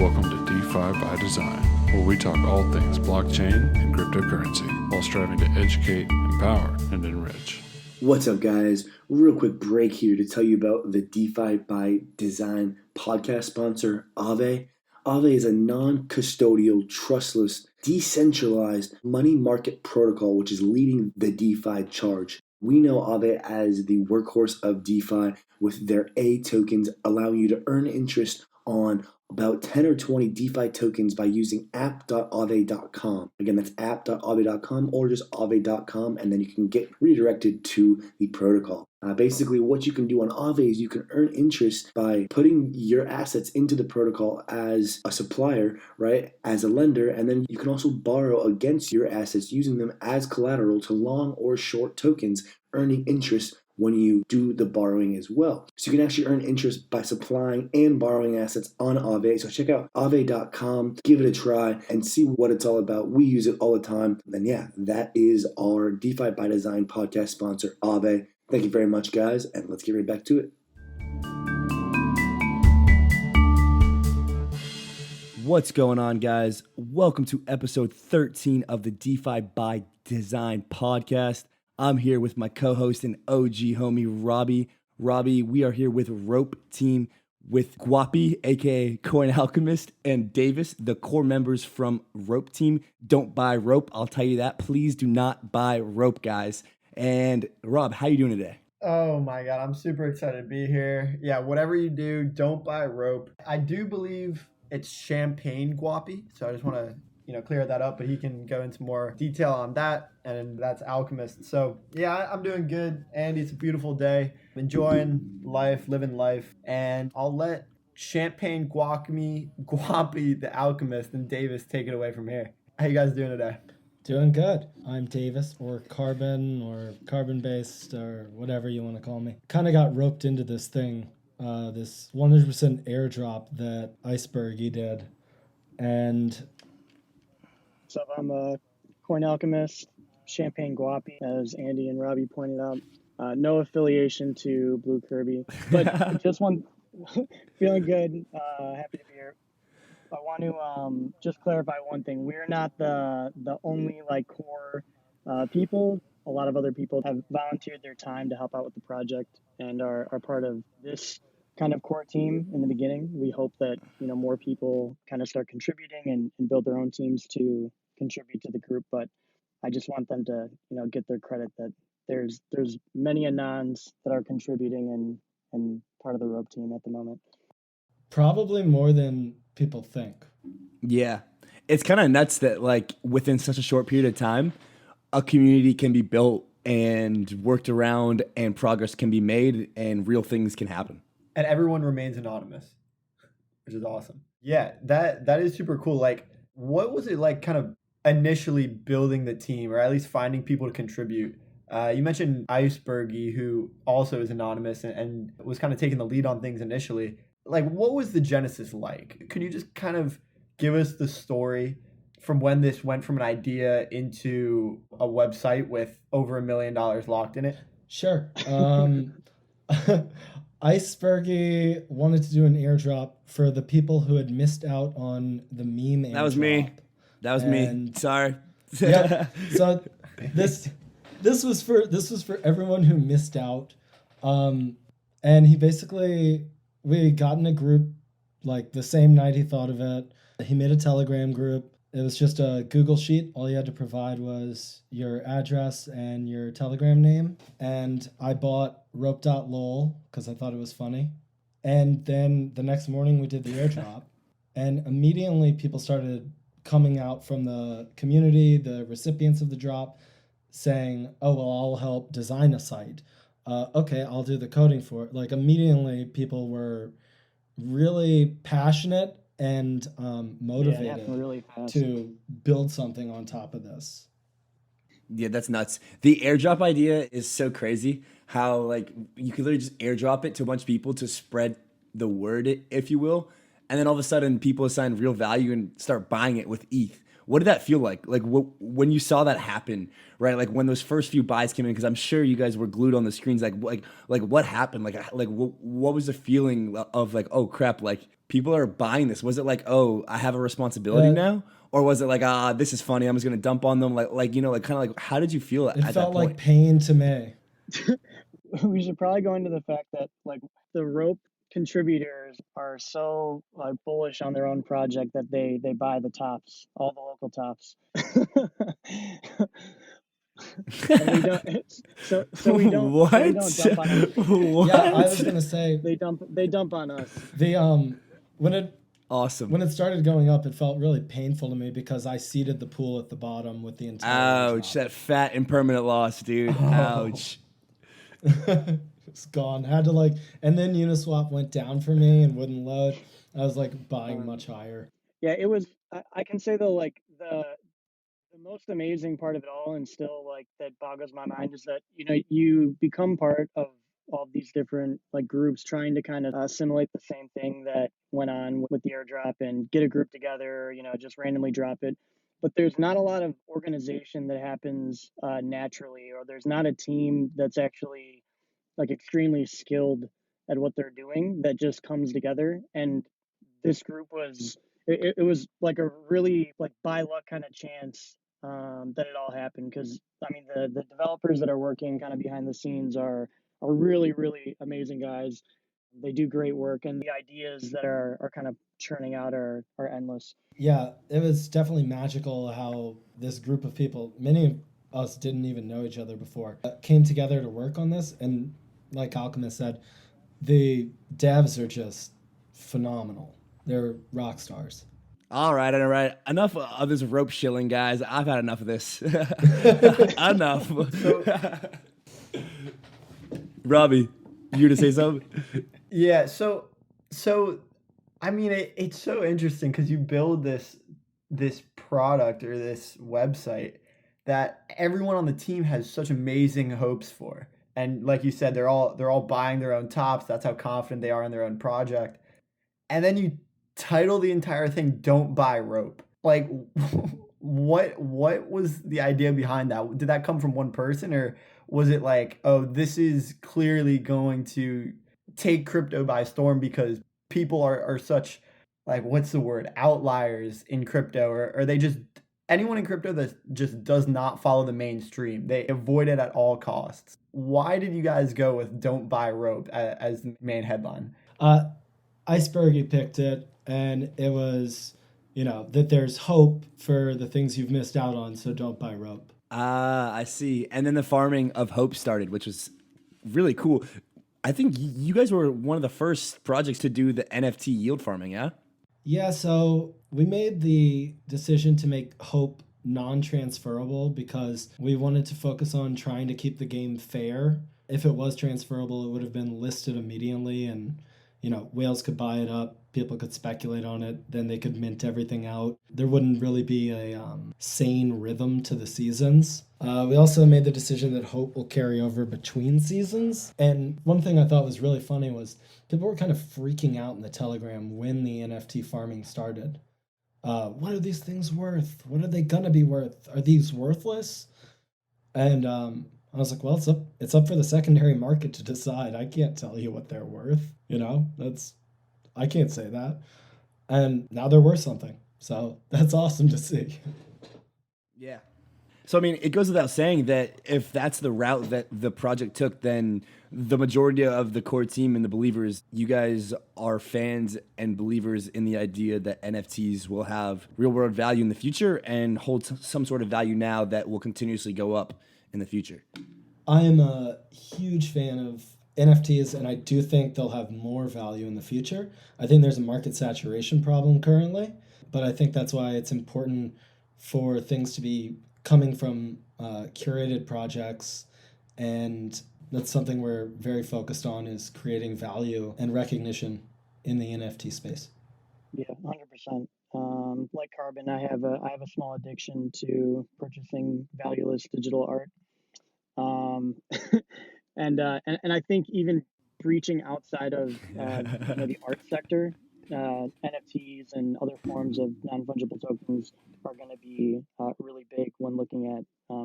Welcome to DeFi by Design, where we talk all things blockchain and cryptocurrency while striving to educate, empower, and enrich. What's up, guys? Real quick break here to tell you about the DeFi by Design podcast sponsor, Aave. Aave is a non-custodial, trustless, decentralized money market protocol which is leading the DeFi charge. We know Aave as the workhorse of DeFi with their A tokens, allowing you to earn interest on about 10 or 20 DeFi tokens by using app.aave.com. Again, that's app.aave.com or just aave.com, and then you can get redirected to the protocol. Basically, what you can do on Aave is you can earn interest by putting your assets into the protocol as a supplier, right, as a lender, and then you can also borrow against your assets using them as collateral to long or short tokens, earning interest when you do the borrowing as well. So you can actually earn interest by supplying and borrowing assets on Aave. So check out aave.com, give it a try, and see what it's all about. We use it all the time. And yeah, that is our DeFi by Design podcast sponsor, Aave. Thank you very much, guys, and let's get right back to it. What's going on, guys? Welcome to episode 13 of the DeFi by Design podcast. I'm here with my co-host and OG homie, Robbie. Robbie, we are here with Rope Team with Guapi, aka Coin Alchemist, and Davis, the core members from Rope Team. Don't buy rope, I'll tell you that. Please do not buy rope, guys. And Rob, how you doing today? Oh my God, I'm super excited to be here. Yeah, whatever you do, don't buy rope. I do believe it's champagne guapi, so I just want to clear that up, but he can go into more detail on that, and that's Alchemist. So yeah, I'm doing good, and it's a beautiful day. I'm enjoying life, living life, and I'll let champagne guapi, the Alchemist, and Davis take it away from here. How you guys doing today? Doing good. I'm Davis, or carbon-based, or whatever you want to call me. Kind of got roped into this thing, this 100% airdrop that Icebergy did, and So I'm a Coin Alchemist, Champagne Guapi, as Andy and Robbie pointed out. No affiliation to Blue Kirby, but just one, feeling good, happy to be here. I want to just clarify one thing. We're not the only core people. A lot of other people have volunteered their time to help out with the project and are part of this kind of core team in the beginning. We hope that more people kind of start contributing and build their own teams to contribute to the group, but I just want them to get their credit that there's many anons that are contributing and part of the rope team at the moment. probably more than people think. Yeah, it's kind of nuts that within such a short period of time, a community can be built and worked around and progress can be made and real things can happen. And everyone remains anonymous, which is awesome. Yeah, that is super cool. What was it like kind of initially building the team, or at least finding people to contribute? You mentioned Icebergy, who also is anonymous and was kind of taking the lead on things initially. What was the genesis like? Could you just kind of give us the story from when this went from an idea into a website with over $1 million locked in it? Sure. Icebergy wanted to do an airdrop for the people who had missed out on the meme airdrop. That was me. That was me. Sorry. Yeah. So this was for everyone who missed out. And we got in a group the same night he thought of it. He made a Telegram group. It was just a Google sheet. All you had to provide was your address and your Telegram name. And I bought rope.lol because I thought it was funny. And then the next morning we did the airdrop. And immediately people started coming out from the community, the recipients of the drop, saying, oh, well, I'll help design a site. Okay, I'll do the coding for it. Immediately people were really passionate and motivated really to build something on top of this. Yeah, that's nuts. The airdrop idea is so crazy. How you could literally just airdrop it to a bunch of people to spread the word, if you will, and then all of a sudden people assign real value and start buying it with ETH. what did that feel like? Like when you saw that happen, right? Like when those first few buys came in, because I'm sure you guys were glued on the screens. Like what happened? Like what was the feeling of like, oh crap, like people are buying this? Was it like, oh, I have a responsibility now? Or was it like, this is funny, I'm just gonna dump on them? Like you know, like kind of like, how did you feel at that point? It felt like pain to me. We should probably go into the fact that like the rope contributors are so like bullish on their own project that they buy the tops, all the local tops. And we don't, so we don't What? so we don't dump on them. What? Yeah, I was gonna say They dump on us. when it Awesome. when it started going up, it felt really painful to me because I seeded the pool at the bottom with the entire Ouch, that fat impermanent loss, dude. Ouch. It's gone. Had to like, and then Uniswap went down for me and wouldn't load. I was like buying much higher. Yeah, it was. I can say though, like the most amazing part of it all, and still like that boggles my mind, is that you become part of all these different like groups trying to kind of assimilate the same thing that went on with the airdrop and get a group together, just randomly drop it. But there's not a lot of organization that happens naturally, or there's not a team that's actually like extremely skilled at what they're doing that just comes together. And this group was it was like a really like by luck kind of chance that it all happened, because I mean the developers that are working kind of behind the scenes are really really amazing guys. They do great work, and the ideas that are kind of churning out are endless. Yeah, it was definitely magical how this group of people, many of us didn't even know each other before, came together to work on this. And like Alchemist said, the devs are just phenomenal. They're rock stars. All right. Enough of this rope shilling, guys. I've had enough of this. Enough. Robbie, you to say something? Yeah, so I mean it's so interesting because you build this product or this website that everyone on the team has such amazing hopes for. And like you said, they're all buying their own tops. That's how confident they are in their own project. And then you title the entire thing "Don't Buy Rope." Like what was the idea behind that? Did that come from one person, or was it like, oh, this is clearly going to take crypto by storm because people are such, like, what's the word, outliers in crypto, or are they just anyone in crypto that just does not follow the mainstream? They avoid it at all costs. Why did you guys go with "Don't Buy Rope" as the main headline? Iceberg picked it, and it was, that there's hope for the things you've missed out on, so don't buy rope. I see. And then the farming of hope started, which was really cool. I think you guys were one of the first projects to do the NFT yield farming, yeah? Yeah, so we made the decision to make hope non-transferable because we wanted to focus on trying to keep the game fair. If it was transferable, it would have been listed immediately, and whales could buy it up, people could speculate on it, then they could mint everything out. There wouldn't really be a sane rhythm to the seasons. We also made the decision that hope will carry over between seasons. And one thing I thought was really funny was people were kind of freaking out in the Telegram when the NFT farming started. What are these things worth? What are they gonna be worth? Are these worthless? And I was like, well, it's up for the secondary market to decide. I can't tell you what they're worth. I can't say that. And now they're worth something. So that's awesome to see. Yeah. So, I mean, it goes without saying that if that's the route that the project took, then the majority of the core team and the believers, you guys are fans and believers in the idea that NFTs will have real world value in the future and hold some sort of value now that will continuously go up in the future. I am a huge fan of NFTs, and I do think they'll have more value in the future. I think there's a market saturation problem currently, but I think that's why it's important for things to be coming from curated projects, and that's something we're very focused on, is creating value and recognition in the NFT space. Yeah, 100%. Like Carbon, I have a small addiction to purchasing valueless digital art. And I think even reaching outside of the art sector, NFTs and other forms of non-fungible tokens are going to be really big when looking at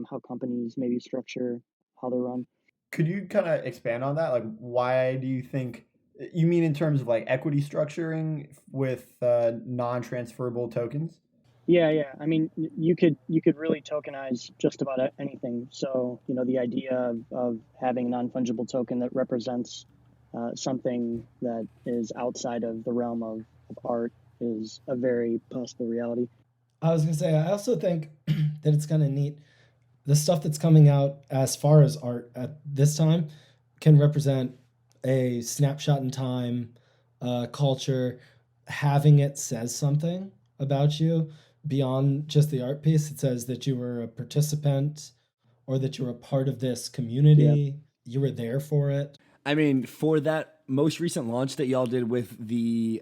how companies maybe structure how they're run. Could you kind of expand on that? Like, why do you think you mean in terms of like equity structuring with non-transferable tokens? Yeah. I mean, you could really tokenize just about anything. So, the idea of having a non-fungible token that represents something that is outside of the realm of art is a very possible reality. I was gonna say, I also think that it's kind of neat. The stuff that's coming out as far as art at this time can represent a snapshot in time, culture. Having it says something about you beyond just the art piece. It says that you were a participant or that you were a part of this community. You were there for it. I mean, for that most recent launch that y'all did with the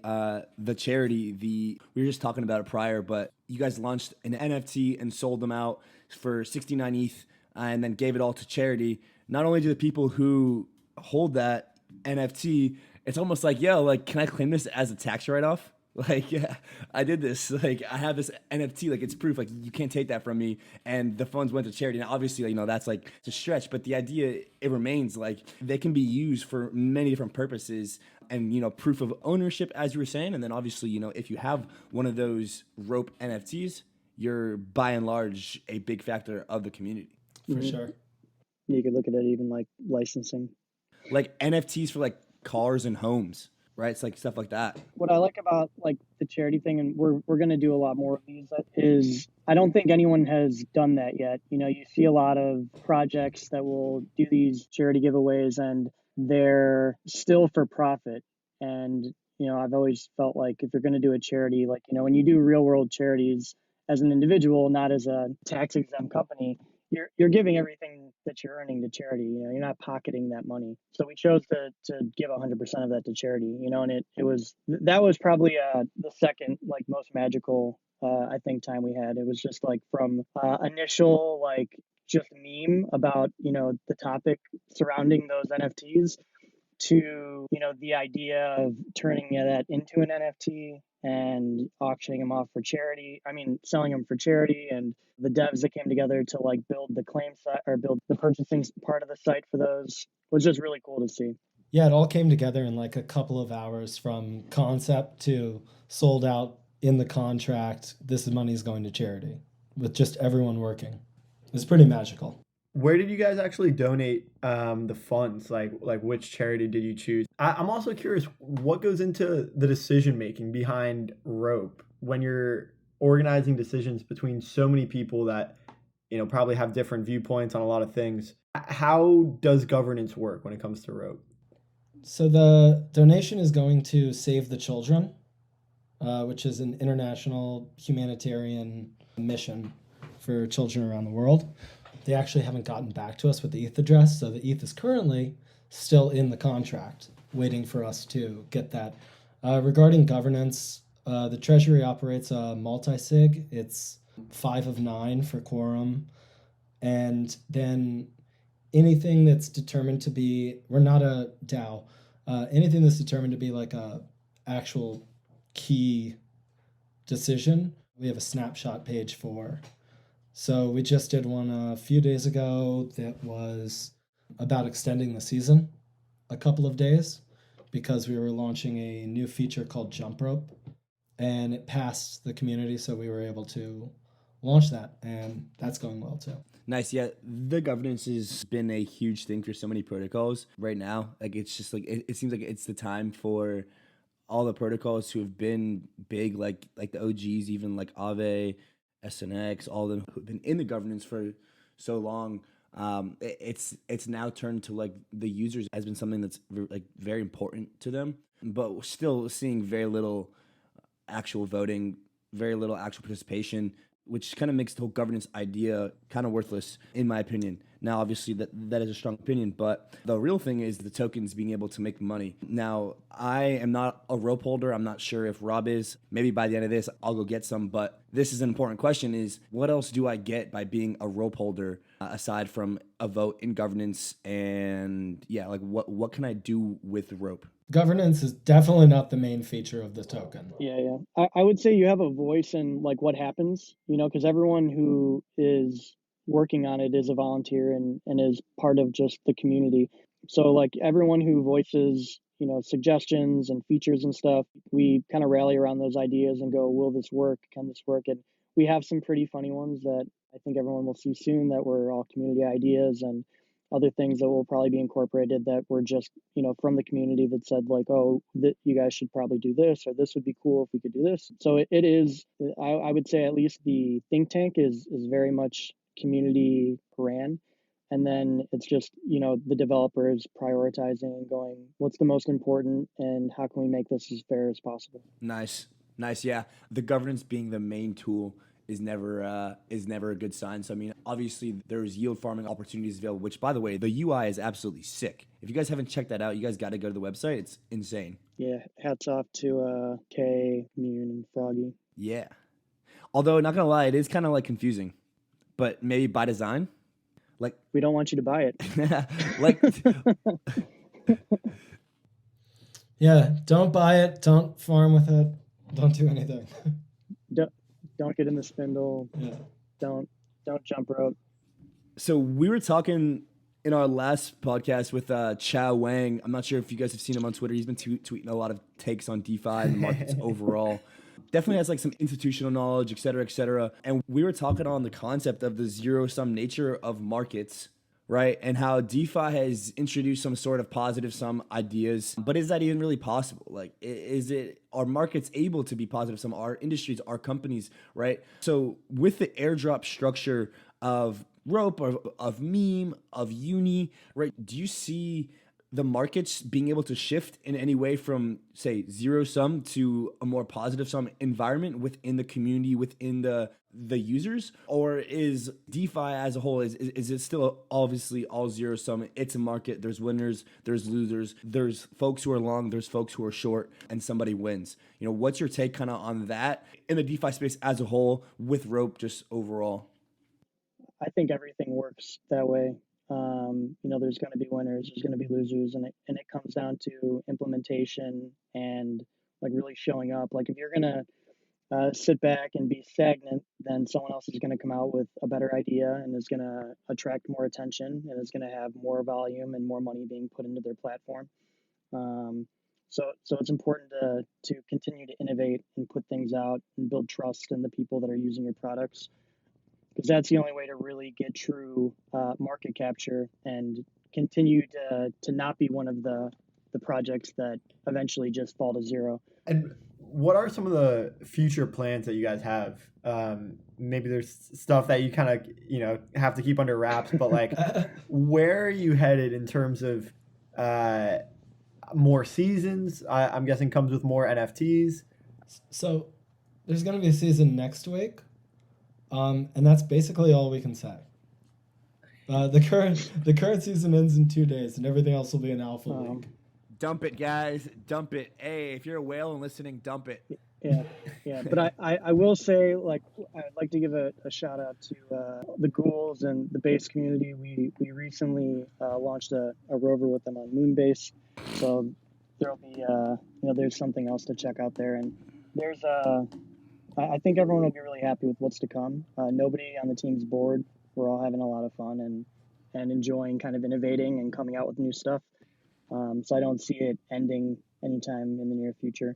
charity, we were just talking about it prior, but you guys launched an NFT and sold them out for 69 ETH and then gave it all to charity. Not only do the people who hold that NFT, it's almost like, yo, like, can I claim this as a tax write-off? Like, yeah, I did this. Like, I have this NFT. Like, it's proof. Like, you can't take that from me. And the funds went to charity. Now, obviously, that's like it's a stretch. But the idea, it remains like they can be used for many different purposes. And, proof of ownership, as you were saying. And then obviously, if you have one of those rope NFTs, you're by and large a big factor of the community. For sure. You could look at it even like licensing. Like NFTs for like cars and homes. Right, it's like stuff like that. What I like about like the charity thing, and we're going to do a lot more of these, is I don't think anyone has done that yet. You see a lot of projects that will do these charity giveaways, and they're still for profit. And I've always felt like if you're going to do a charity, like when you do real world charities as an individual, not as a tax exempt company, you're giving everything that you're earning to charity. You're not pocketing that money. So we chose to give 100% of that to charity. And that was probably the second like most magical I think time we had. It was just like from initial like just meme about the topic surrounding those NFTs to the idea of turning that into an NFT and auctioning them off for charity. I mean, selling them for charity, and the devs that came together to like build the claim site or build the purchasing part of the site for those was just really cool to see. Yeah, it all came together in like a couple of hours from concept to sold out in the contract. This money's going to charity with just everyone working. It's pretty magical. Where did you guys actually donate the funds? Like which charity did you choose? I'm also curious, what goes into the decision making behind Rope when you're organizing decisions between so many people that probably have different viewpoints on a lot of things? How does governance work when it comes to Rope? So the donation is going to Save the Children, which is an international humanitarian mission for children around the world. They actually haven't gotten back to us with the ETH address, so the ETH is currently still in the contract, waiting for us to get that. Regarding governance, the Treasury operates a multi-sig. It's 5 of 9 for quorum. And then anything that's determined to be, we're not a DAO, anything that's determined to be like a actual key decision, we have a snapshot page for. So we just did one a few days ago that was about extending the season a couple of days because we were launching a new feature called Jump Rope, and it passed the community, so we were able to launch that, and that's going well too. Nice. Yeah, the governance has been a huge thing for so many protocols right now. Like, it's just like it seems like it's the time for all the protocols who have been big, like the OGs, even like Aave, SNX, all of them who've been in the governance for so long. It's now turned to like the users has been something that's like very important to them, but we're still seeing very little actual voting, very little actual participation, which kind of makes the whole governance idea kind of worthless, in my opinion. Now, obviously, that is a strong opinion, but the real thing is the tokens being able to make money. Now, I am not a rope holder. I'm not sure if Rob is. Maybe by the end of this, I'll go get some. But this is an important question: is what else do I get by being a rope holder aside from a vote in governance? And yeah, like what can I do with rope? Governance is definitely not the main feature of the token. Yeah. I would say you have a voice in like what happens, because everyone who is working on it is a volunteer and is part of just the community. So like everyone who voices, suggestions and features and stuff, we kind of rally around those ideas and go, will this work? Can this work? And we have some pretty funny ones that I think everyone will see soon that were all community ideas, and other things that will probably be incorporated that were just, from the community that said like, oh, you guys should probably do this, or this would be cool if we could do this. So it is, I would say at least the think tank is very much community ran. And then it's just, the developers prioritizing and going, what's the most important and how can we make this as fair as possible? Nice. Yeah. The governance being the main tool is never a good sign. So I mean, obviously there's yield farming opportunities available, which by the way, the UI is absolutely sick. If you guys haven't checked that out, you guys got to go to the website. It's insane. Yeah, hats off to Kay, Mune, and Froggy. Yeah. Although not gonna lie, it is kind of like confusing, but maybe by design. Like we don't want you to buy it. like Yeah, don't buy it, don't farm with it, don't do anything. Don't get in the spindle. Yeah. Don't jump rope. So we were talking in our last podcast with Chao Wang. I'm not sure if you guys have seen him on Twitter. He's been tweeting a lot of takes on DeFi and markets overall. Definitely has like some institutional knowledge, et cetera, et cetera. And we were talking on the concept of the zero-sum nature of markets, right? And how DeFi has introduced some sort of positive sum ideas. But is that even really possible? Like, are markets able to be positive sum? Are industries, are companies, right? So with the airdrop structure of rope, of meme, of uni, right? Do you see the markets being able to shift in any way from, say, zero sum to a more positive sum environment within the community, within the users? Or is DeFi as a whole, is it still obviously all zero sum? It's a market. There's winners, there's losers, there's folks who are long, there's folks who are short, and somebody wins. What's your take kind of on that in the DeFi space as a whole with rope just overall? I think everything works that way. There's going to be winners, there's going to be losers, and it comes down to implementation and like really showing up. Like if you're going to sit back and be stagnant, then someone else is going to come out with a better idea and is going to attract more attention and is going to have more volume and more money being put into their platform. So it's important to continue to innovate and put things out and build trust in the people that are using your products, because that's the only way to really get true market capture and continue to not be one of the projects that eventually just fall to zero. And what are some of the future plans that you guys have? Maybe there's stuff that you kind of, have to keep under wraps, but like, where are you headed in terms of more seasons? I'm guessing comes with more NFTs. So there's going to be a season next week. And that's basically all we can say. The current season ends in 2 days, and everything else will be an alpha league. Dump it, guys. Dump it. Hey, if you're a whale and listening, dump it. Yeah. But I will say, like, I'd like to give a shout out to the ghouls and the base community. We recently launched a rover with them on Moonbase, so there'll be there's something else to check out there. And there's I think everyone will be really happy with what's to come. Nobody on the team's bored. We're all having a lot of fun and enjoying kind of innovating and coming out with new stuff. So I don't see it ending anytime in the near future.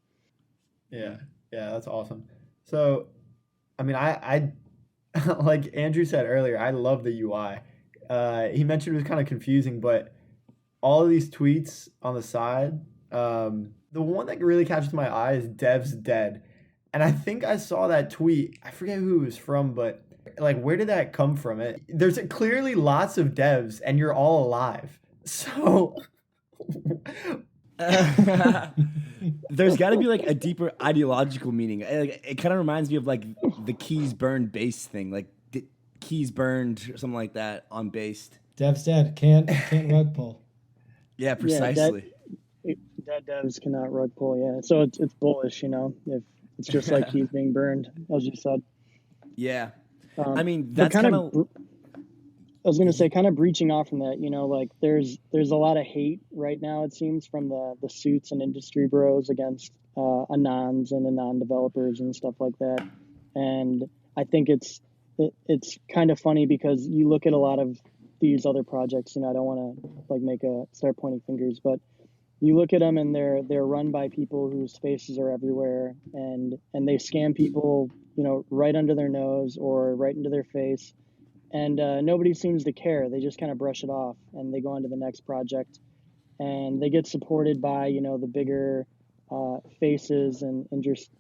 Yeah, that's awesome. So, I mean, I like Andrew said earlier, I love the UI. He mentioned it was kind of confusing, but all of these tweets on the side, the one that really catches my eye is "Dev's dead." And I think I saw that tweet. I forget who it was from, but like, where did that come from? There's clearly lots of devs, and you're all alive. So there's got to be like a deeper ideological meaning. It kind of reminds me of like the keys burned Based thing, like keys burned or something like that on Based. Dev's dead. Can't rug pull. Yeah, Yeah, precisely. dead devs cannot rug pull. Yeah, so it's bullish, if it's just like he's being burned, as you said. Yeah. I mean, But that's kind kind of, of I was gonna say, kind of breaching off from that, like there's a lot of hate right now. It seems from the suits and industry bros against anons and anon developers and stuff like that. And I think it's kind of funny because you look at a lot of these other projects. I don't want to like start pointing fingers, but you look at them and they're run by people whose faces are everywhere, and they scam people, right under their nose or right into their face, and nobody seems to care. They just kind of brush it off and they go on to the next project, and they get supported by the bigger faces and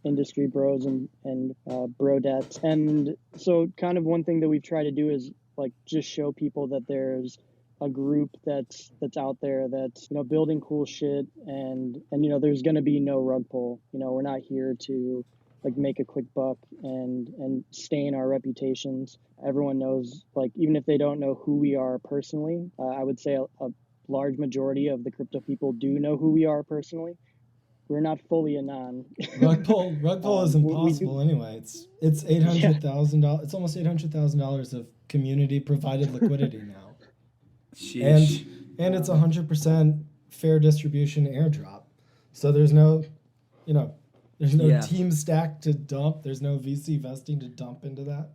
industry bros and brodettes. And so kind of one thing that we've tried to do is like just show people that there's a group that's out there that's building cool shit, and there's going to be no rug pull. We're not here to like make a quick buck and stain our reputations. Everyone knows, like, even if they don't know who we are personally, I would say a large majority of the crypto people do know who we are personally. We're not fully anon. Rug pull is impossible anyway. It's $800,000. It's almost $800,000 of community provided liquidity now, sheesh. and it's 100% fair distribution airdrop. So there's no, there's no team stack to dump. There's no VC vesting to dump into that.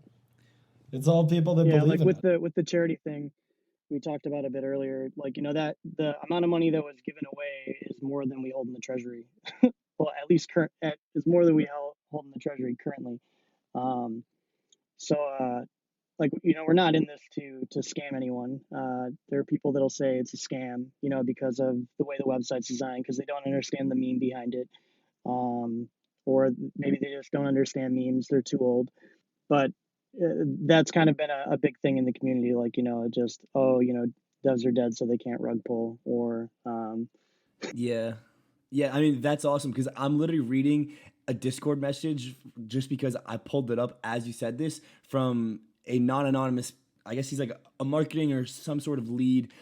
It's all people that believe like in with the charity thing we talked about a bit earlier, like that the amount of money that was given away is more than we hold in the treasury. Well, at least is more than we hold in the treasury currently. Um, so like we're not in this to scam anyone. There are people that'll say it's a scam, because of the way the website's designed, because they don't understand the meme behind it, or maybe they just don't understand memes. They're too old. But that's kind of been a big thing in the community, like just devs are dead, so they can't rug pull, or Yeah. Yeah, I mean, that's awesome because I'm literally reading a Discord message just because I pulled it up as you said this from a non-anonymous. I guess he's like a marketing or some sort of lead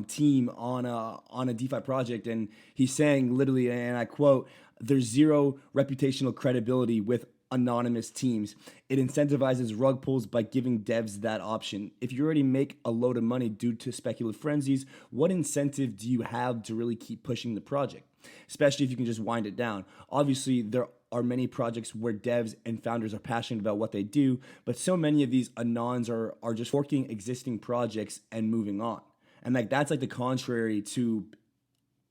team on a DeFi project, and he's saying literally, and I quote, "There's zero reputational credibility with anonymous teams. It incentivizes rug pulls by giving devs that option. If you already make a load of money due to speculative frenzies, what incentive do you have to really keep pushing the project? Especially if you can just wind it down. Obviously, there are many projects where devs and founders are passionate about what they do, but so many of these anons are just forking existing projects and moving on. And like that's like the contrary to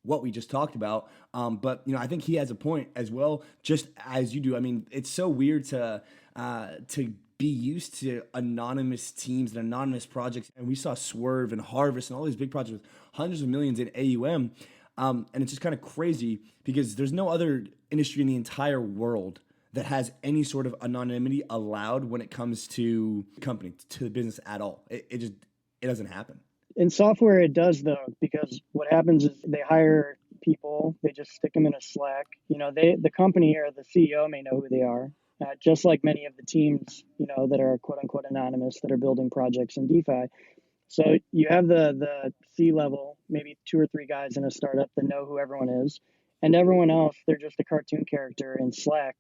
what we just talked about. But I think he has a point as well, just as you do. I mean, it's so weird to be used to anonymous teams and anonymous projects, and we saw Swerve and Harvest and all these big projects with hundreds of millions in AUM. And it's just kind of crazy because there's no other industry in the entire world that has any sort of anonymity allowed when it comes to company, to the business at all. It doesn't happen. in software it does, though, because what happens is they hire people, they just stick them in a Slack. The company or the CEO may know who they are, just like many of the teams that are quote unquote anonymous that are building projects in DeFi. So you have the C level, maybe 2 or 3 guys in a startup that know who everyone is, and everyone else, they're just a cartoon character in Slack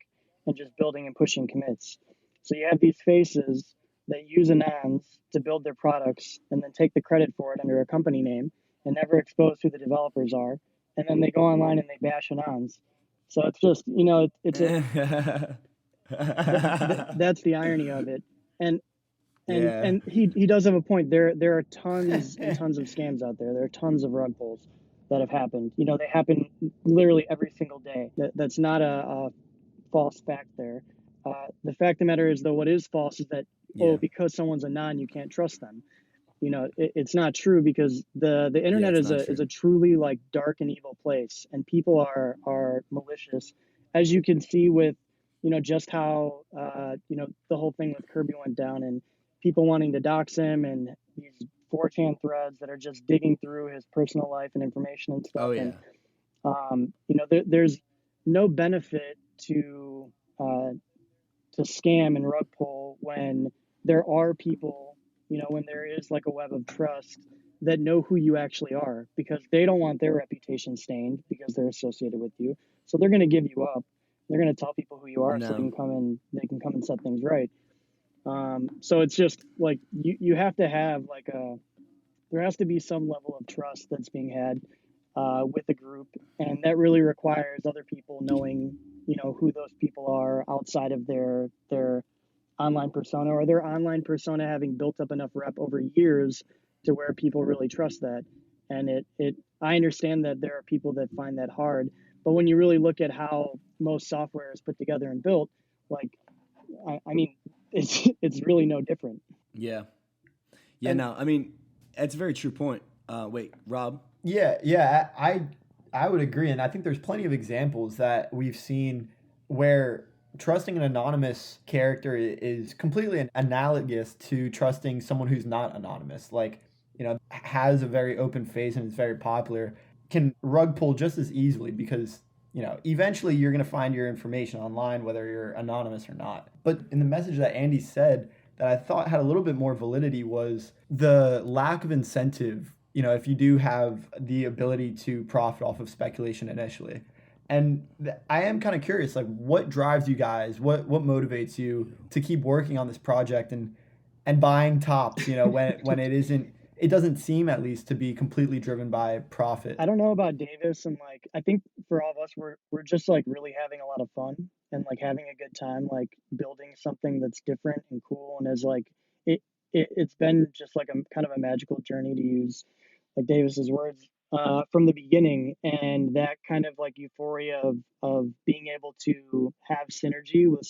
and just building and pushing commits. So you have these faces that use anons to build their products and then take the credit for it under a company name and never expose who the developers are. And then they go online and they bash anons. So it's just, that's the irony of it. And Yeah. and he does have a point. There are tons and tons of scams out there. There are tons of rug pulls that have happened. They happen literally every single day. That's not a false fact there. The fact of the matter is, though, what is false is that, Yeah. because someone's a non, you can't trust them. It's not true, because the internet it's is a truly like dark and evil place, and people are malicious, as you can see with just how the whole thing with Kirby went down, and people wanting to dox him, and these 4chan threads that are just digging through his personal life and information and stuff. Oh yeah. And there's no benefit to scam and rug pull when there are people, when there is like a web of trust that know who you actually are, because they don't want their reputation stained because they're associated with you. So they're going to give you up. They're going to tell people who you are so No. they can come and set things right. So it's just like you have to have there has to be some level of trust that's being had with the group, and that really requires other people knowing, who those people are outside of their online persona, or their online persona having built up enough rep over years to where people really trust that. And I understand that there are people that find that hard, but when you really look at how most software is put together and built, like, I mean, it's really no different. Yeah. Yeah. And No, I mean, that's a very true point. Wait, Rob. yeah, I would agree, and I think there's plenty of examples that we've seen where trusting an anonymous character is completely analogous to trusting someone who's not anonymous. Like, has a very open face and is very popular, can rug pull just as easily, because eventually you're going to find your information online, whether you're anonymous or not. But in the message that Andy said that I thought had a little bit more validity was the lack of incentive, if you do have the ability to profit off of speculation initially. And I am kind of curious, like, what drives you guys? What motivates you to keep working on this project and buying tops, when it doesn't seem, at least, to be completely driven by profit. I don't know about Davis, and like I think for all of us, we're just like really having a lot of fun and like having a good time, like building something that's different and cool, and is like it's been just like a kind of a magical journey, to use like Davis's words, from the beginning, and that kind of like euphoria of being able to have synergy with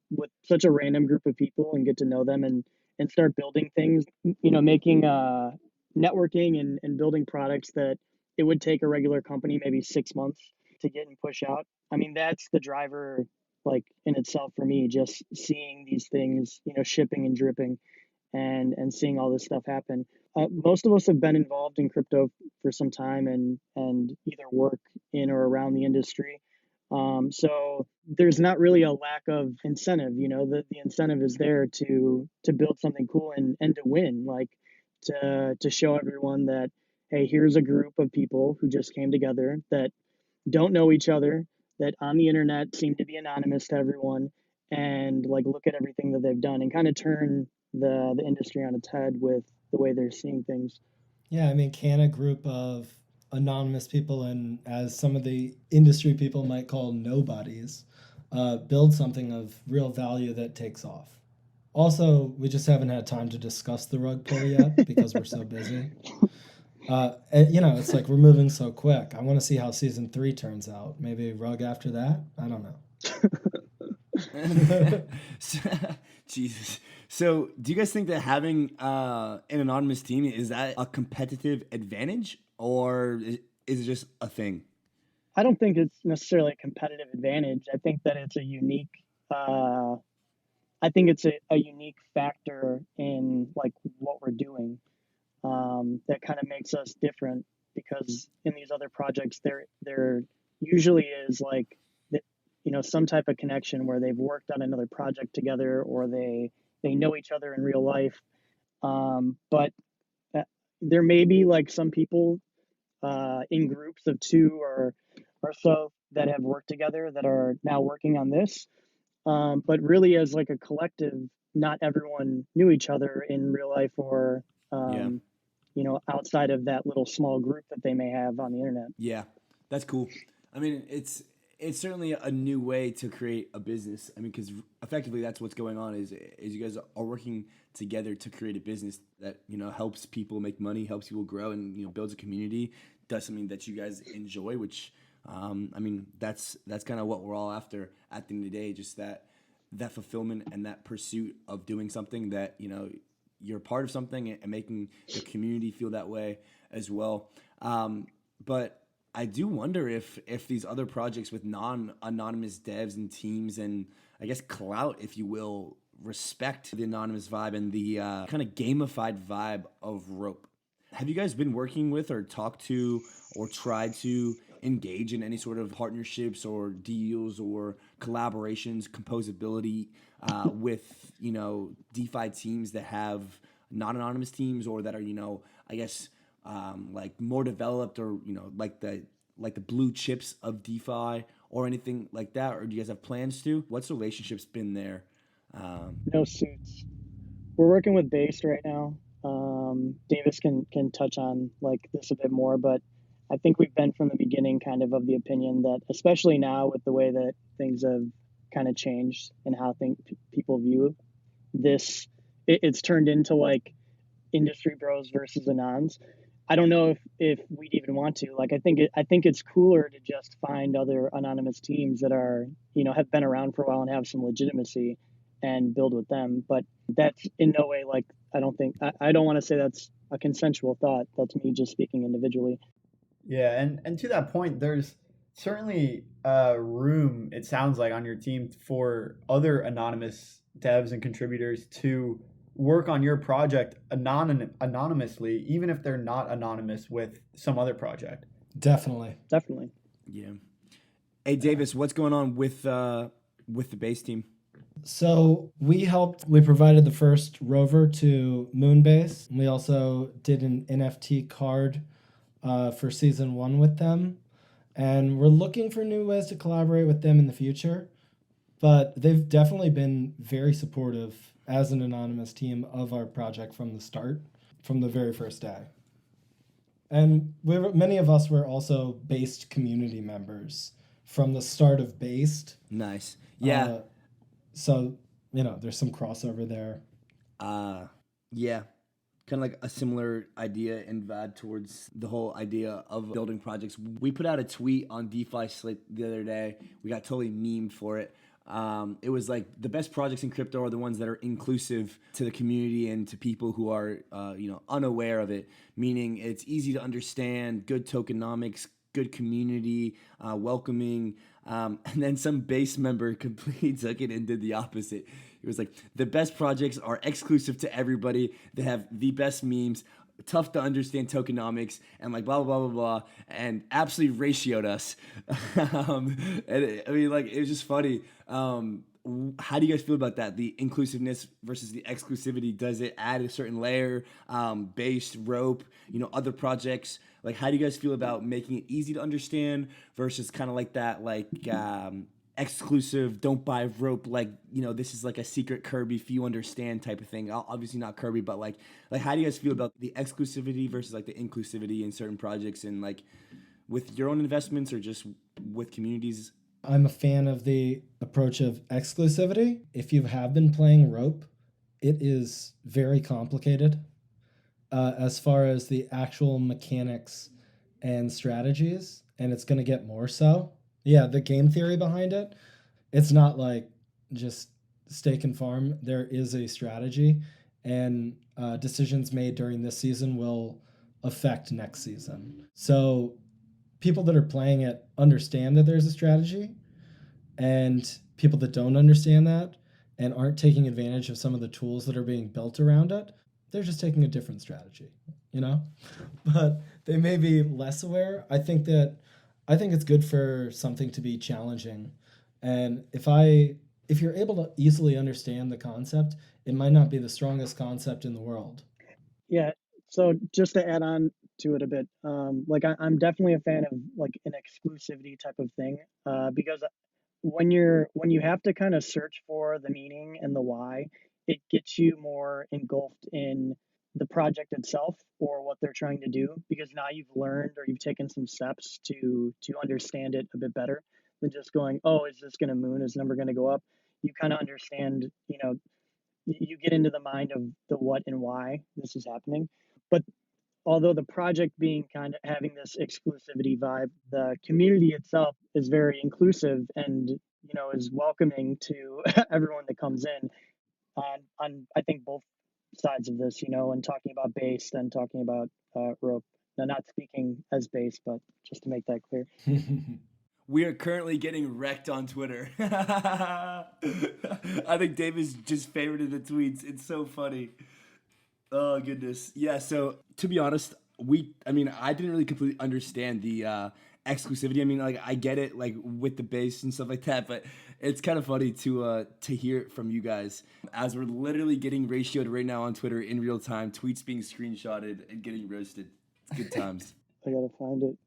with such a random group of people and get to know them and start building things, making networking and building products that it would take a regular company maybe 6 months to get and push out. I mean, that's the driver, like in itself for me, just seeing these things, shipping and dripping, and seeing all this stuff happen. Most of us have been involved in crypto for some time, and either work in or around the industry. So there's not really a lack of incentive. The incentive is there to build something cool and to win, like to show everyone that, hey, here's a group of people who just came together that don't know each other, that on the internet seem to be anonymous to everyone, and like look at everything that they've done and kind of turn the industry on its head with the way they're seeing things. Yeah, I mean, can a group of anonymous people, and as some of the industry people might call nobodies, build something of real value that takes off? Also, we just haven't had time to discuss the rug pull yet because we're so busy. It's like we're moving so quick. I want to see how season 3 turns out. Maybe rug after that? I don't know. Jesus. So, do you guys think that having an anonymous team, is that a competitive advantage, or is it just a thing? I don't think it's necessarily a competitive advantage. I think that it's a unique. I think it's a unique factor in like what we're doing, that kind of makes us different, because in these other projects there usually is like some type of connection where they've worked on another project together, or they know each other in real life. But there may be like some people in groups of 2 or so that have worked together that are now working on this. But really, as like a collective, not everyone knew each other in real life, or Yeah. outside of that little small group that they may have on the internet. Yeah, that's cool. I mean, it's certainly a new way to create a business. I mean, because effectively that's what's going on, is you guys are working together to create a business that helps people make money, helps people grow, and builds a community, does something that you guys enjoy. Which, I mean, that's kind of what we're all after at the end of the day, just that fulfillment and that pursuit of doing something that you're part of something, and making the community feel that way as well. But I do wonder if these other projects with non-anonymous devs and teams, and I guess clout, if you will, respect the anonymous vibe and the kind of gamified vibe of Rope. Have you guys been working with, or talked to, or tried to engage in any sort of partnerships or deals or collaborations, composability with DeFi teams that have non-anonymous teams, or that are I guess, like more developed, or like the blue chips of DeFi or anything like that, or do you guys have plans to? What's the relationship's been there? No suits. We're working with Based right now. Davis can touch on like this a bit more, but I think we've been from the beginning kind of the opinion that, especially now with the way that things have kind of changed and how people view this, it's turned into like industry bros versus anons. I don't know if we'd even want to. Like, I think it's cooler to just find other anonymous teams that are, have been around for a while and have some legitimacy and build with them. But that's in no way like, I don't want to say that's a consensual thought. That's me just speaking individually. Yeah, and to that point, there's certainly room, it sounds like, on your team for other anonymous devs and contributors to work on your project anonymously, even if they're not anonymous with some other project. Definitely. Yeah. Hey, Davis, what's going on with the base team? So we provided the first rover to Moonbase. We also did an NFT card for season 1 with them. And we're looking for new ways to collaborate with them in the future. But they've definitely been very supportive as an anonymous team of our project from the start, from the very first day. And many of us were also Based community members from the start of Based. Nice. Yeah. So, there's some crossover there. Yeah. Kind of like a similar idea and vibe towards the whole idea of building projects. We put out a tweet on DeFi Slick the other day. We got totally memed for it. It was like the best projects in crypto are the ones that are inclusive to the community and to people who are, unaware of it. Meaning it's easy to understand, good tokenomics, good community, welcoming. And then some base member completely took it and did the opposite. It was like, the best projects are exclusive to everybody. They have the best memes, tough to understand tokenomics, and like blah, blah, blah, blah, blah, and absolutely ratioed us. It was just funny. How do you guys feel about that? The inclusiveness versus the exclusivity? Does it add a certain layer, based, rope, other projects? Like, how do you guys feel about making it easy to understand versus kind of like that, like, exclusive, don't buy rope, like, this is like a secret Kirby if you understand type of thing? Obviously not Kirby, but like how do you guys feel about the exclusivity versus like the inclusivity in certain projects, and like with your own investments or just with communities? I'm a fan of the approach of exclusivity. If you have been playing rope, it is very complicated as far as the actual mechanics and strategies, and it's going to get more so. Yeah, the game theory behind it, it's not like just stake and farm. There is a strategy, and decisions made during this season will affect next season. So people that are playing it understand that there's a strategy, and people that don't understand that and aren't taking advantage of some of the tools that are being built around it, they're just taking a different strategy, But they may be less aware. I think it's good for something to be challenging. And if you're able to easily understand the concept, it might not be the strongest concept in the world. Yeah. So just to add on to it a bit, I'm definitely a fan of like an exclusivity type of thing, because when you have to kind of search for the meaning and the why, it gets you more engulfed in the project itself or what they're trying to do, because now you've learned or you've taken some steps to understand it a bit better than just going, oh, is this going to moon? Is number going to go up? You kind of understand, you get into the mind of the what and why this is happening. But although the project being kind of having this exclusivity vibe, the community itself is very inclusive and, is welcoming to everyone that comes in on I think both sides of this, and talking about base, then talking about rope. Now, not speaking as base, but just to make that clear. We are currently getting wrecked on Twitter. I think Davis just favorited the tweets. It's so funny. Oh, goodness. Yeah, so to be honest, I didn't really completely understand the exclusivity. I mean, like I get it, like with the base and stuff like that, but it's kind of funny to hear it from you guys as we're literally getting ratioed right now on Twitter in real time, tweets being screenshotted and getting roasted. It's good times. I gotta find it.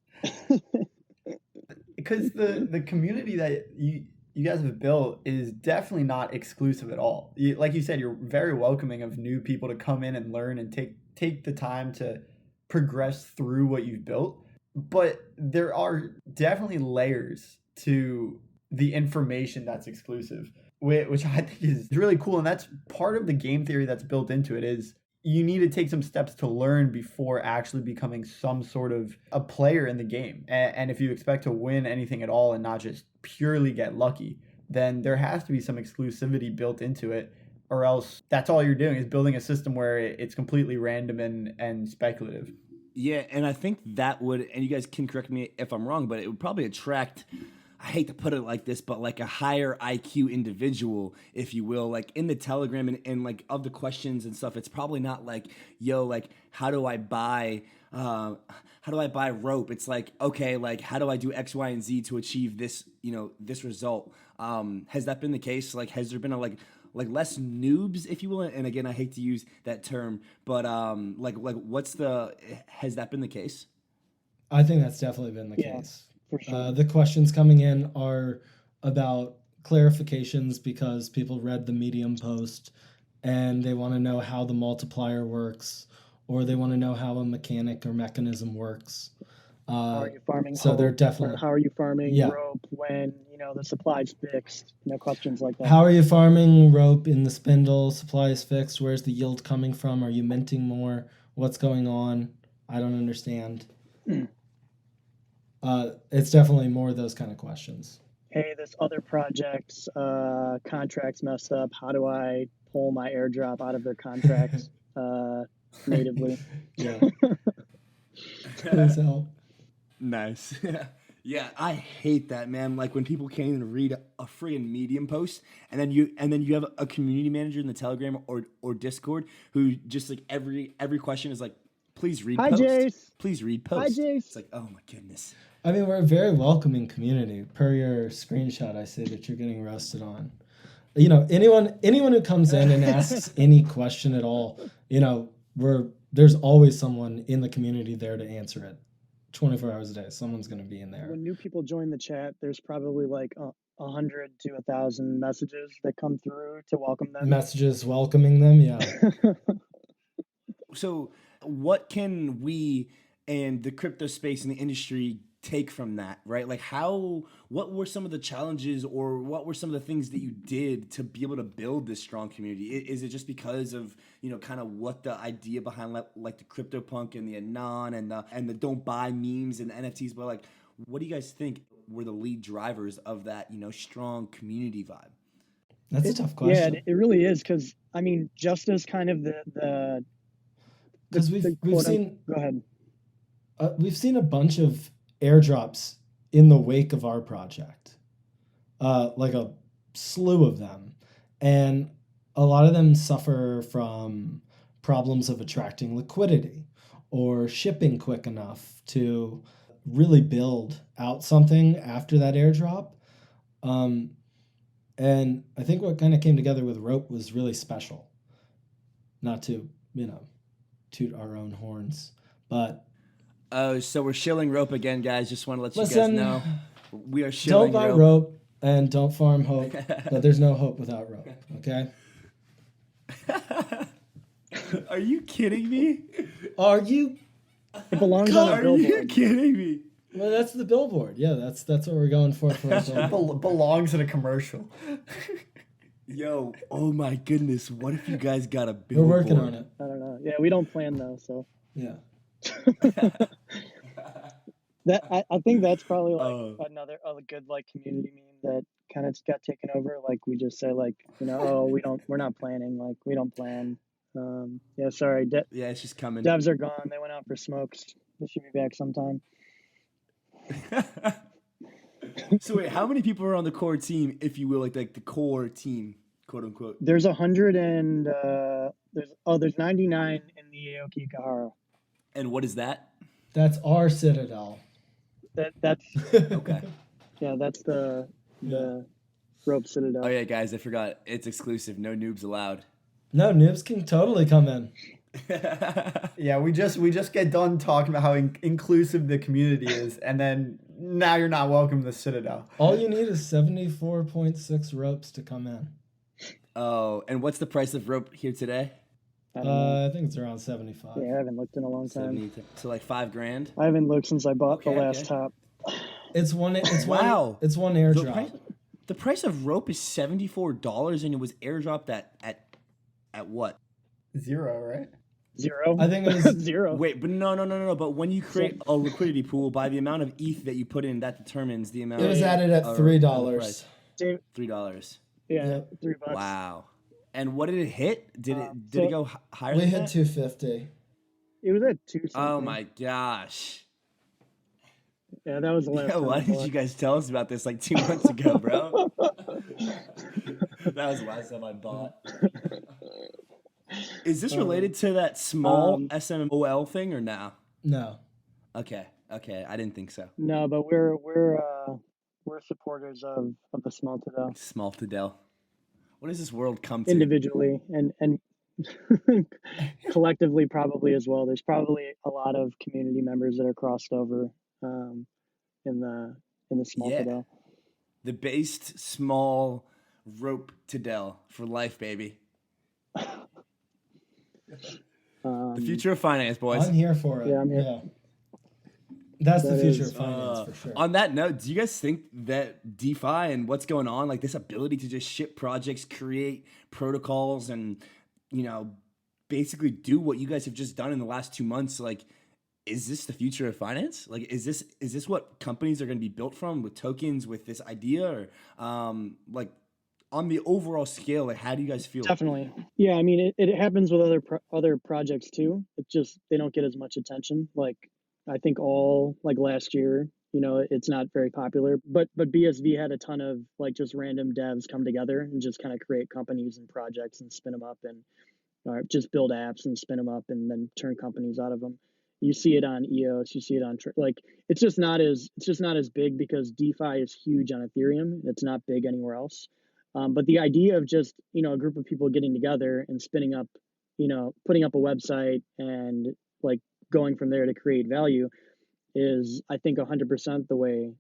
Because the community that you guys have built is definitely not exclusive at all. Like you said, you're very welcoming of new people to come in and learn and take the time to progress through what you've built. But there are definitely layers to the information that's exclusive, which I think is really cool. And that's part of the game theory that's built into it is you need to take some steps to learn before actually becoming some sort of a player in the game. And if you expect to win anything at all and not just purely get lucky, then there has to be some exclusivity built into it, or else that's all you're doing is building a system where it's completely random and speculative. Yeah, and I think that would, and you guys can correct me if I'm wrong, but it would probably attract, I hate to put it like this, but like a higher IQ individual, if you will, like in the Telegram and like of the questions and stuff. It's probably not like, yo, like how do I buy rope? It's like, okay, like how do I do X, Y, and Z to achieve this, this result? Has that been the case? Like, has there been a like less noobs, if you will? And again, I hate to use that term, but has that been the case? I think that's definitely been the case. For sure. The questions coming in are about clarifications because people read the Medium post and they want to know how the multiplier works, or they want to know how a mechanic or mechanism works. How are you farming? So hope? they're definitely. How are you farming rope when the supply's fixed? Questions like that. How are you farming rope in the spindle? Supply is fixed. Where's the yield coming from? Are you minting more? What's going on? I don't understand. It's definitely more of those kind of questions. Hey, this other project's contract's messed up. How do I pull my airdrop out of their contracts natively? Yeah. Please help. Nice. Yeah, I hate that, man. Like when people can't even read a friggin' Medium post, and then you have a community manager in the Telegram or Discord who just like every question is like, please read post. Jace. Please read post. Hi, Jace. It's like, oh my goodness. I mean, we're a very welcoming community. Per your screenshot, I say that you're getting roasted on. Anyone who comes in and asks any question at all, there's always someone in the community there to answer it. 24 hours a day, someone's going to be in there. When new people join the chat, there's probably like 100 to 1,000 messages that come through to welcome them. Messages welcoming them, yeah. So what can we and the crypto space and the industry take from that, right? Like what were some of the challenges or what were some of the things that you did to be able to build this strong community? Is it just because of, kind of what the idea behind like the CryptoPunk and the Anon and the don't buy memes and NFTs, but like, what do you guys think were the lead drivers of that, strong community vibe? That's a tough question. Yeah, it really is. Cause I mean, just as kind of the because we've seen, go ahead. We've seen a bunch of airdrops in the wake of our project, like a slew of them, and a lot of them suffer from problems of attracting liquidity or shipping quick enough to really build out something after that airdrop. And I think what kind of came together with Rope was really special. Not to, toot our own horns, but Oh, so we're shilling Rope again, guys. Just want to let you guys know we are Don't shilling buy rope and don't farm hope, but there's no hope without rope, okay? Are you kidding me? Are you? It belongs on a billboard. Are you kidding me? Well, that's the billboard. Yeah, that's what we're going for. Belongs in a commercial. Yo, oh my goodness. What if you guys got a billboard? We're working on it. I don't know. Yeah, we don't plan though, so. Yeah. I think that's probably like another good like community meme that kind of got taken over. Like we just say like, we're not planning, like we don't plan. Yeah, sorry. Yeah, it's just coming. Devs are gone. They went out for smokes. They should be back sometime. So wait, how many people are on the core team, if you will, like the core team, quote unquote? There's 100 and there's 99 in the Aoki Kahara. And what is that? That's our citadel. That's Okay. yeah, that's the rope citadel. Oh yeah, guys, I forgot. It's exclusive. No noobs allowed. No, noobs can totally come in. Yeah, we just get done talking about how inclusive the community is, and then now you're not welcome to the Citadel. All you need is 74.6 ropes to come in. Oh, and what's the price of rope here today? I don't know. I think it's around 75. Yeah, I haven't looked in a long time. 70, so like $5,000. I haven't looked since I bought the Okay, last okay. top. It's one. It's Wow. It's one The airdrop. price, the price of rope is $74, and it was airdropped at what? 0, right? 0. I think it was 0. Wait, but no. But when you create a liquidity pool, by the amount of ETH that you put in, that determines the amount. It was added at of $3. Dave, $3. yeah, Yep. $3. Wow. And what did it hit? Did it so- go higher We than hit that? 250. It was at 2 something. Oh my gosh. Yeah, that was the last Yeah, time why I did bought. you guys tell us about this like 2 months ago, bro? That was the last time I bought. Is this related to that small SMOL thing or no? No. Okay, I didn't think so. No, but we're supporters of the small to the Small to Dell. What does this world come to? individually and collectively probably as well. There's probably a lot of community members that are crossed over in the small Yeah. to the. The based small rope to Dell for life, baby. The future of finance, boys. I'm here for it. Yeah, I'm here. Yeah. That's the That future is, of finance for sure. On that note, do you guys think that DeFi and what's going on, like this ability to just ship projects, create protocols, and basically do what you guys have just done in the last 2 months, like, is this the future of finance? Like, is this what companies are going to be built from, with tokens, with this idea, or like on the overall scale, like how do you guys feel? Definitely. Yeah, I mean it happens with other projects too. It's just they don't get as much attention. Like I think all like last year, it's not very popular. But BSV had a ton of like just random devs come together and just kind of create companies and projects and spin them up and or just build apps and spin them up and then turn companies out of them. You see it on EOS, you see it on like it's just not as big because DeFi is huge on Ethereum. It's not big anywhere else. But the idea of just a group of people getting together and spinning up, putting up a website and like going from there to create value is, I think, 100% the way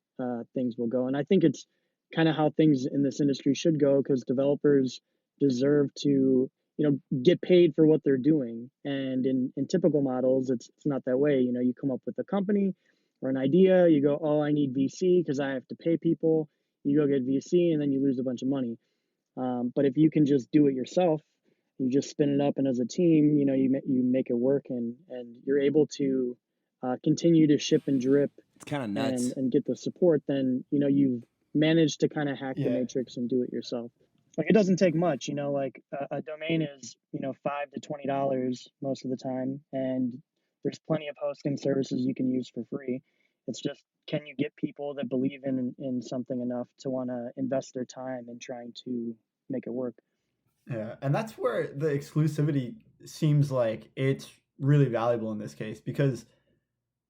things will go. And I think it's kind of how things in this industry should go because developers deserve to get paid for what they're doing. And in typical models, it's not that way. You come up with a company or an idea, you go, oh, I need VC because I have to pay people. You go get VC and then you lose a bunch of money. But if you can just do it yourself, you just spin it up, and as a team, you make it work, and you're able to continue to ship and drip It's kind of nuts. and get the support. Then you've managed to kind of hack the Yeah. matrix and do it yourself. Like it doesn't take much, like a domain is $5 to $20 most of the time, and there's plenty of hosting services you can use for free. It's just, can you get people that believe in something enough to want to invest their time in trying to make it work? Yeah, and that's where the exclusivity seems like it's really valuable in this case because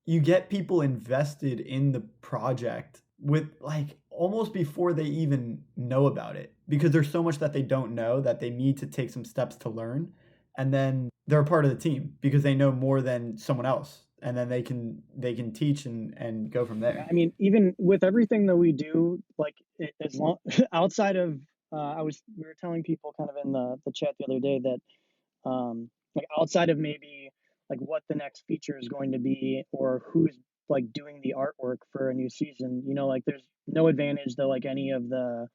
you get people invested in the project with like almost before they even know about it because there's so much that they don't know that they need to take some steps to learn, and then they're a part of the team because they know more than someone else, and then they can teach and go from there. I mean, even with everything that we do, like as long outside of we were telling people kind of in the chat the other day that like outside of maybe like what the next feature is going to be or who's like doing the artwork for a new season, like there's no advantage that like any of the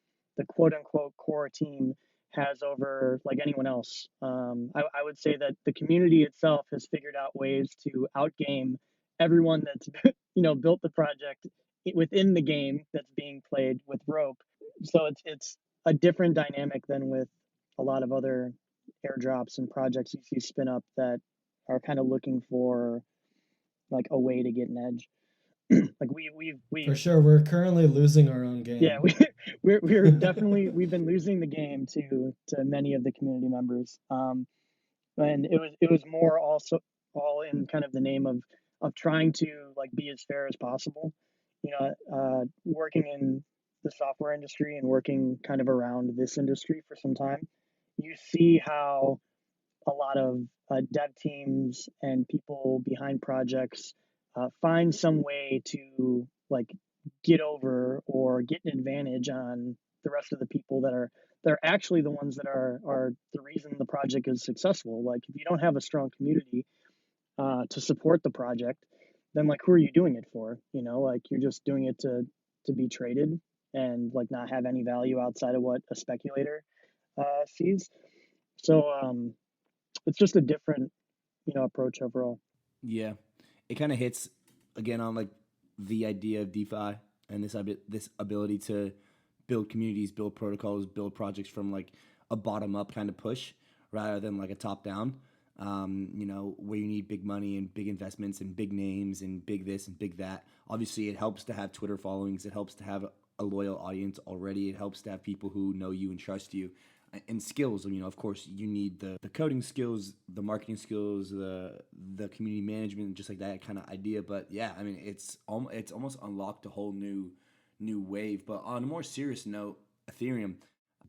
quote unquote core team has over like anyone else. I would say that the community itself has figured out ways to outgame everyone that's built the project within the game that's being played with rope. So it's a different dynamic than with a lot of other airdrops and projects you see spin up that are kind of looking for like a way to get an edge. Like we For sure, we're currently losing our own game. yeah, we're definitely we've been losing the game to many of the community members. And it was more also all in kind of the name of trying to like be as fair as possible. working in the software industry and working kind of around this industry for some time, you see how a lot of dev teams and people behind projects find some way to like get over or get an advantage on the rest of the people that are they're actually the ones that are the reason the project is successful. Like if you don't have a strong community to support the project, then like who are you doing it for? Like you're just doing it to be traded and like not have any value outside of what a speculator sees. So it's just a different approach overall. Yeah, it kind of hits again on like the idea of DeFi and this ability to build communities, build protocols, build projects from like a bottom up kind of push rather than like a top down. Where you need big money and big investments and big names and big this and big that. Obviously, it helps to have Twitter followings. It helps to have a loyal audience already. It helps to have people who know you and trust you. And skills, of course, you need the coding skills, the marketing skills, the community management, just like that kind of idea. But yeah, I mean, it's almost unlocked a whole new wave. But on a more serious note, Ethereum,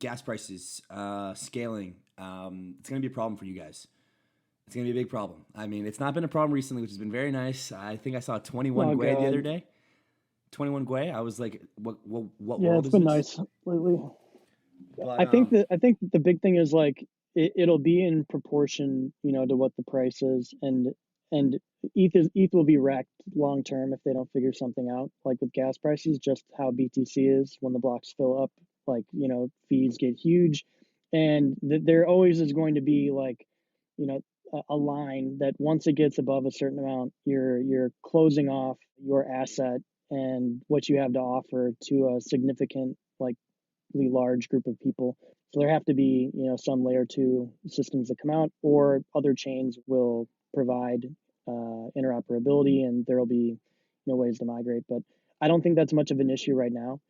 gas prices, scaling, it's going to be a problem for you guys. It's going to be a big problem. I mean, it's not been a problem recently, which has been very nice. I think I saw 21 Gwei the other day. 21 Gwei. I was like, what yeah, world it's been this? nice lately. But, I think the big thing is like it'll be in proportion, to what the price is, and ETH will be wrecked long term if they don't figure something out. Like with gas prices, just how BTC is when the blocks fill up, like fees get huge, and there always is going to be like a line that once it gets above a certain amount, you're closing off your asset and what you have to offer to a significant large group of people. So there have to be, some layer 2 systems that come out, or other chains will provide interoperability, and there will be ways to migrate. But I don't think that's much of an issue right now,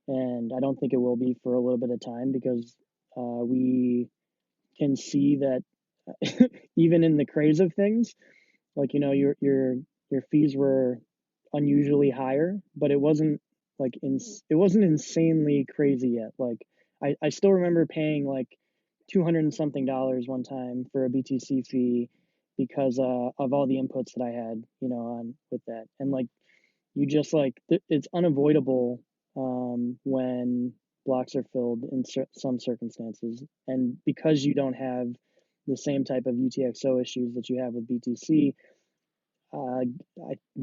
and I don't think it will be for a little bit of time, because we can see that even in the craze of things, like your fees were unusually higher, but it wasn't it wasn't insanely crazy yet. Like I still remember paying like $200 and something one time for a BTC fee because of all the inputs that I had, on with that. And like you just it's unavoidable when blocks are filled in some circumstances, and because you don't have the same type of UTXO issues that you have with BTC,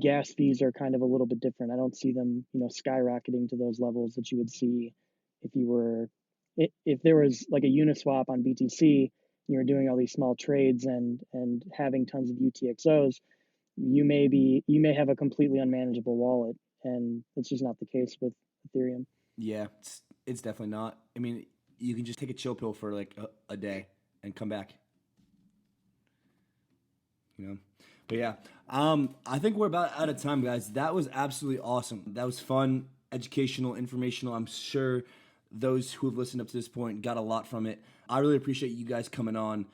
gas fees are kind of a little bit different. I don't see them, skyrocketing to those levels that you would see if there was like a Uniswap on BTC, and you were doing all these small trades and having tons of UTXOs. You may have a completely unmanageable wallet, and it's just not the case with Ethereum. Yeah, it's definitely not. I mean, you can just take a chill pill for like a day and come back. But yeah, I think we're about out of time, guys. That was absolutely awesome. That was fun, educational, informational. I'm sure those who have listened up to this point got a lot from it. I really appreciate you guys coming on.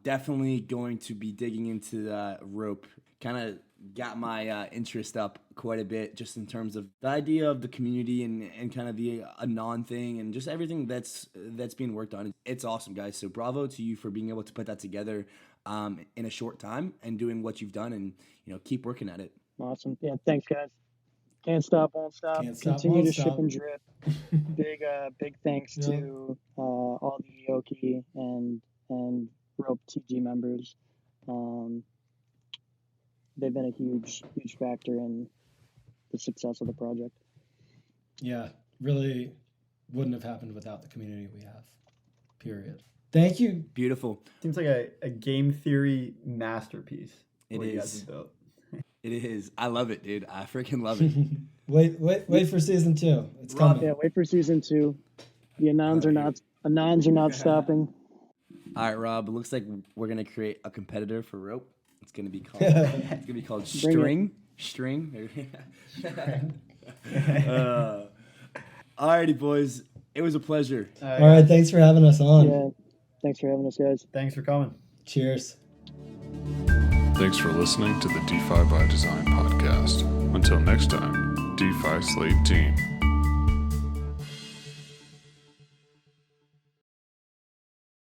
Definitely going to be digging into the rope. Kind of got my interest up quite a bit, just in terms of the idea of the community and kind of the Anon thing and just everything that's being worked on. It's awesome, guys. So bravo to you for being able to put that together in a short time and doing what you've done, and keep working at it. Awesome. Yeah, thanks, guys. Can't stop, won't stop. Continue to ship and drip. Big thanks to all the Yoki and Rope TG members. They've been a huge factor in the success of the project. Yeah, really wouldn't have happened without the community we have. Period. Thank you. Beautiful. Seems like a game theory masterpiece. It what is. You guys have built. It is. I love it, dude. I freaking love it. wait for season 2. It's Rob, coming. Yeah, wait for season 2. The Anons are not stopping. All right, Rob. It looks like we're gonna create a competitor for rope. It's gonna be called String. Alrighty, boys. It was a pleasure. All right, thanks for having us on. Yeah, thanks for having us, guys. Thanks for coming. Cheers. Thanks for listening to the DeFi by Design podcast. Until next time, DeFi Slate team.